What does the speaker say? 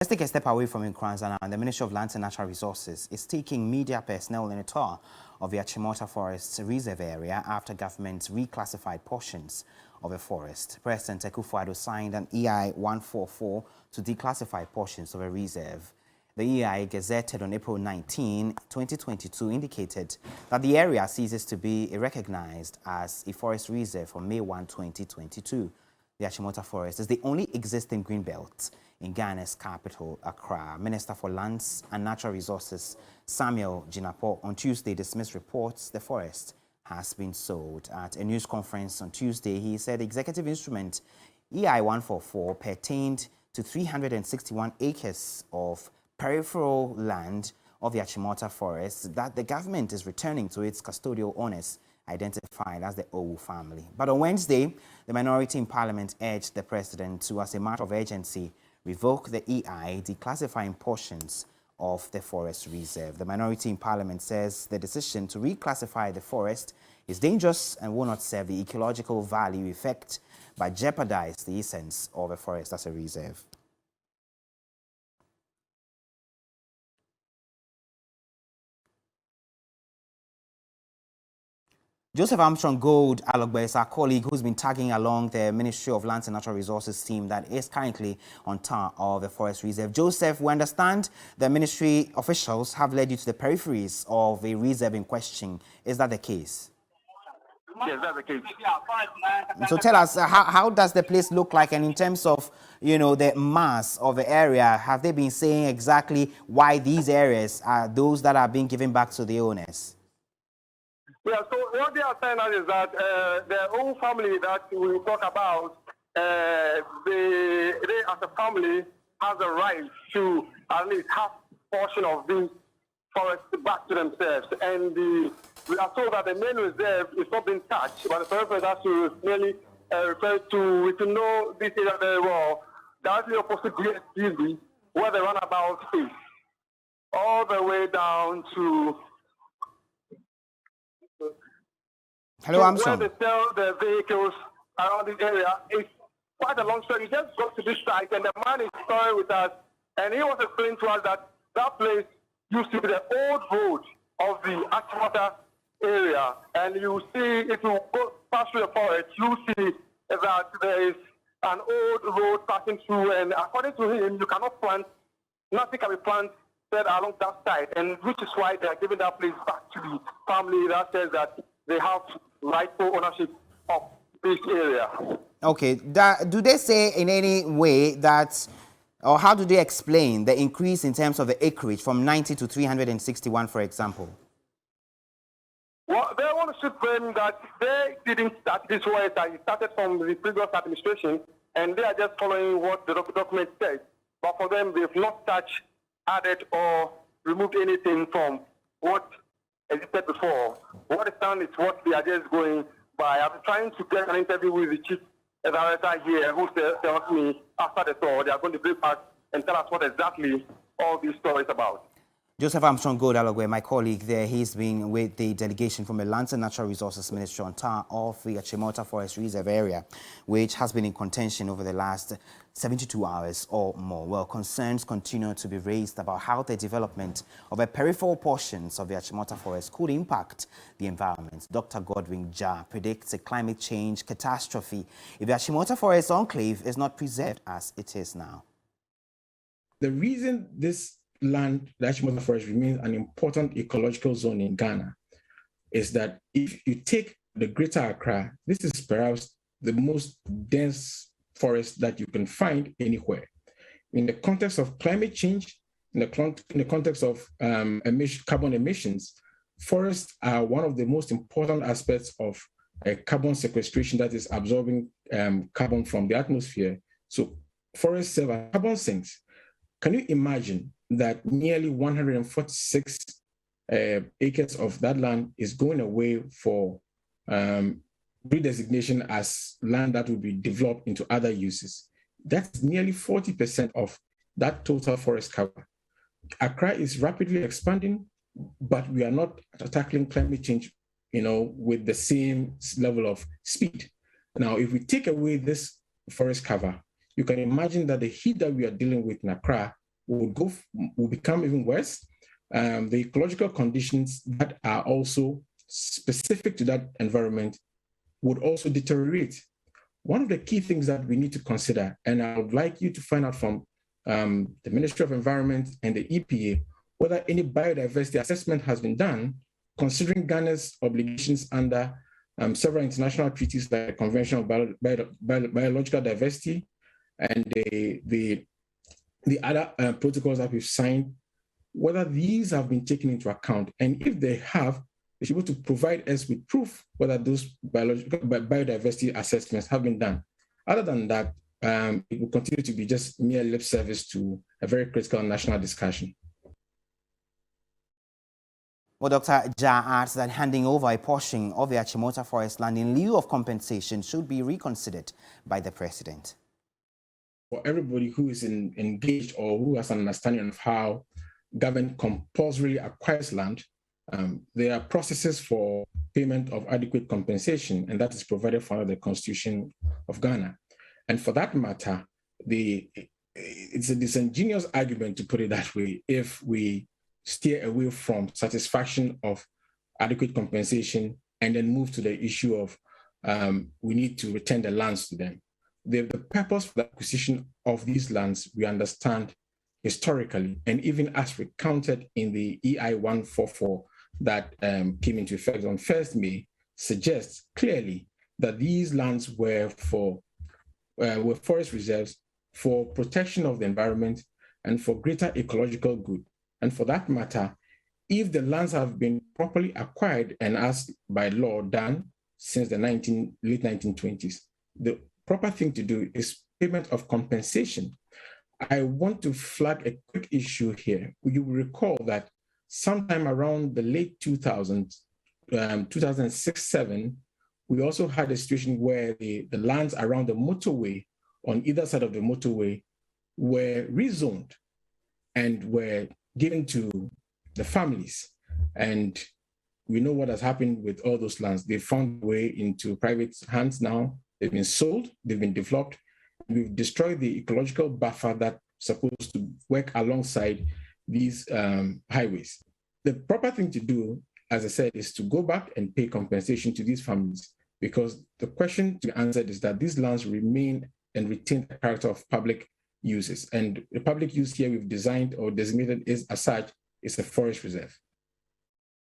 Let's take a step away from Reconsider now. The Ministry of Lands and Natural Resources is taking media personnel in a tour of the Achimota Forest Reserve area after government reclassified portions of the forest. President Akufo-Addo signed an EI 144 to declassify portions of a reserve. The EI, gazetted on April 19, 2022, indicated that the area ceases to be recognized as a forest reserve from May 1, 2022. The Achimota Forest is the only existing greenbelt in Ghana's capital, Accra. Minister for Lands and Natural Resources Samuel Jinapor on Tuesday dismissed reports the forest has been sold. At a news conference on Tuesday, he said the executive instrument EI 144 pertained to 361 acres of peripheral land of the Achimota Forest that the government is returning to its custodial owners, identified as the Owu family. But on Wednesday, the minority in Parliament urged the President to, as a matter of urgency, revoke the EI declassifying portions of the forest reserve. The minority in Parliament says the decision to reclassify the forest is dangerous and will not serve the ecological value effect but jeopardize the essence of the forest as a reserve. Joseph Armstrong Gold Alogbe is our colleague who's been tagging along the Ministry of Lands and Natural Resources team that is currently on tour of the forest reserve. Joseph, we understand the ministry officials have led you to the peripheries of the reserve in question. Is that the case? Yes, that's the case. So tell us, how does the place look like? And in terms of, the mass of the area, have they been saying exactly why these areas are those that are being given back to the owners? Yeah, so what they are saying is that their own family that we talk about, they as a family have the right to at least have a portion of this forest back to themselves. And we are told that the main reserve is not being touched, but the purpose has to mainly refer to know this area very well. Directly opposite DSTV, where the runabout is, all the way down to Armstrong. Where they sell the vehicles around this area. It's quite a long story. He just got to this site, and the man is storing with us, and he was explaining to us that that place used to be the old road of the Achimota area. And you see, if you go past through the forest, you see that there is an old road passing through, and according to him, you cannot plant, nothing can be planted along that side, and which is why they are giving that place back to the family that says that they have rightful ownership of this area. Okay, do they say in any way that, or how do they explain the increase in terms of the acreage from 90 to 361, for example? Well, they want to claim that they didn't start this way, that it started from the previous administration, and they are just following what the document says. But for them, they've not touched, added, or removed anything from what existed before. What is done is what they are just going by. I'm trying to get an interview with the chief director here, who tells me after the tour they are going to bring back and tell us what exactly all these stories about. Joseph Armstrong Gold Alogwe, my colleague there, he's been with the delegation from the Lands and Natural Resources Ministry on tour of the Achimota Forest Reserve area, which has been in contention over the last 72 hours or more. Well, concerns continue to be raised about how the development of the peripheral portions of the Achimota Forest could impact the environment. Dr. Godwin Jah predicts a climate change catastrophe if the Achimota Forest enclave is not preserved as it is now. The reason this land, the Achimota Forest, remains an important ecological zone in Ghana is that if you take the Greater Accra, this is perhaps the most dense forest that you can find anywhere. In the context of climate change, in the context of carbon emissions, forests are one of the most important aspects of carbon sequestration, that is absorbing carbon from the atmosphere. So forests serve as carbon sinks. Can you imagine that nearly 146 acres of that land is going away for redesignation as land that will be developed into other uses? That's nearly 40% of that total forest cover. Accra is rapidly expanding, but we are not tackling climate change, with the same level of speed. Now, if we take away this forest cover, you can imagine that the heat that we are dealing with in Accra will become even worse. The ecological conditions that are also specific to that environment would also deteriorate. One of the key things that we need to consider, and I would like you to find out from the Ministry of Environment and the EPA, whether any biodiversity assessment has been done, considering Ghana's obligations under several international treaties like the Convention on Biological Diversity and the other protocols that we've signed, whether these have been taken into account. And if they have, they should be able to provide us with proof whether those biodiversity assessments have been done. Other than that, it will continue to be just mere lip service to a very critical national discussion. Well, Dr. Jah adds that handing over a portion of the Achimota forest land in lieu of compensation should be reconsidered by the president. For everybody who is engaged or who has an understanding of how government compulsorily acquires land, there are processes for payment of adequate compensation, and that is provided for under the Constitution of Ghana. And for that matter, it's a disingenuous argument to put it that way if we steer away from satisfaction of adequate compensation and then move to the issue of we need to return the lands to them. The purpose for the acquisition of these lands, we understand historically, and even as recounted in the EI 144 that came into effect on 1st May, suggests clearly that these lands were forest reserves for protection of the environment and for greater ecological good. And for that matter, if the lands have been properly acquired and as by law done since the late 1920s, the proper thing to do is payment of compensation. I want to flag a quick issue here. You will recall that sometime around the late 2000s, 2006-07, we also had a situation where the lands around the motorway, on either side of the motorway, were rezoned and were given to the families. And we know what has happened with all those lands. They found a way into private hands now. They've been sold, they've been developed. We've destroyed the ecological buffer that's supposed to work alongside these highways. The proper thing to do, as I said, is to go back and pay compensation to these families, because the question to be answered is that these lands remain and retain the character of public uses. And the public use here we've designed or designated is as such is a forest reserve.